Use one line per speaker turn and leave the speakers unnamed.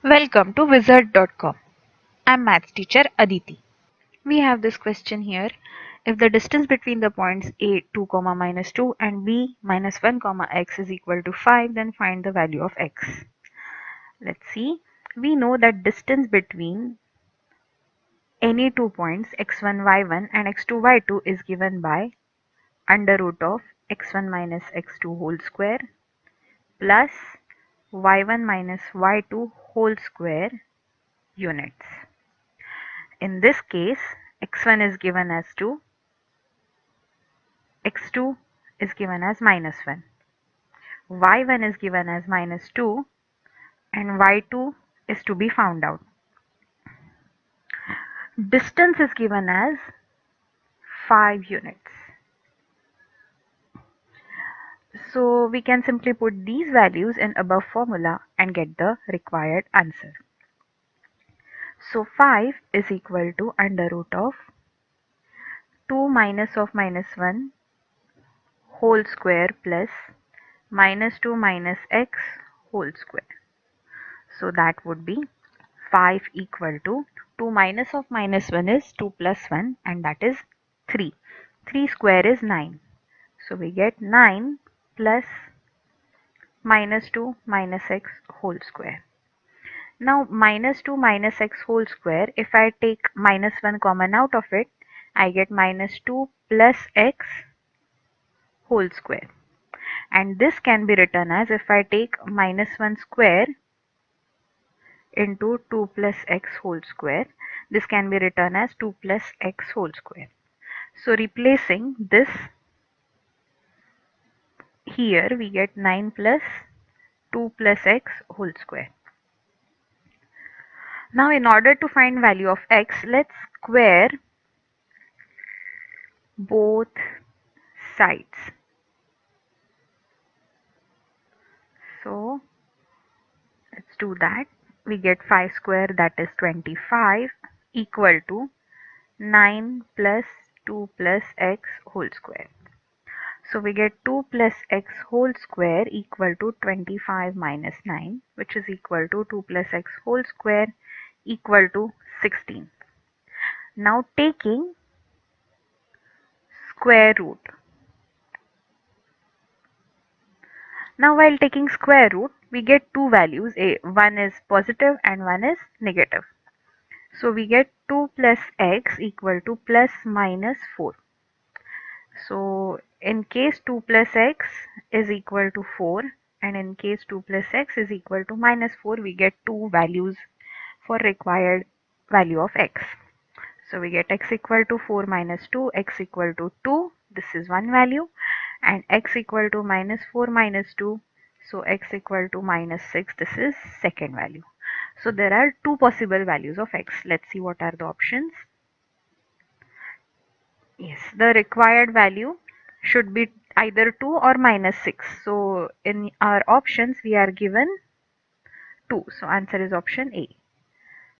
Welcome to wizard.com. I'm maths teacher Aditi. We have this question here. If the distance between the points a 2, minus 2 and b minus 1, x is equal to 5, then find the value of x. Let's see. We know that distance between any two points x1, y1 and x2, y2 is given by under root of x1 minus x2 whole square plus y1 minus y2 whole square units. In this case, x1 is given as 2, x2 is given as minus 1, y1 is given as minus 2, and y2 is to be found out. Distance is given as 5 units. So we can simply put these values in above formula and get the required answer. So 5 is equal to under root of 2 minus of minus 1 whole square plus minus 2 minus x whole square. So that would be 5 equal to 2 minus of minus 1 is 2 plus 1 and that is 3. 3 square is 9. So we get 9 plus minus 2 minus x whole square. Now minus 2 minus x whole square, if I take minus 1 common out of it, I get minus 2 plus x whole square. And this can be written as, if I take minus 1 square into 2 plus x whole square, this can be written as 2 plus x whole square. So replacing this here, we get 9 plus 2 plus x whole square. Now in order to find value of x, let's square both sides. So let's do that. We get 5 square, that is 25, equal to 9 plus 2 plus x whole square. So we get 2 plus x whole square equal to 25 minus 9, which is equal to 2 plus x whole square equal to 16. Now taking square root. Now while taking square root, we get two values. One is positive and one is negative. So we get 2 plus x equal to plus minus 4. So in case 2 plus x is equal to 4 and in case 2 plus x is equal to minus 4, we get two values for required value of x. So we get x equal to 4 minus 2, x equal to 2, this is one value, and x equal to minus 4 minus 2, so x equal to minus 6, this is second value. So there are two possible values of x. Let's see what are the options. Yes, the required value should be either 2 or minus 6. So in our options we are given 2. So answer is option A.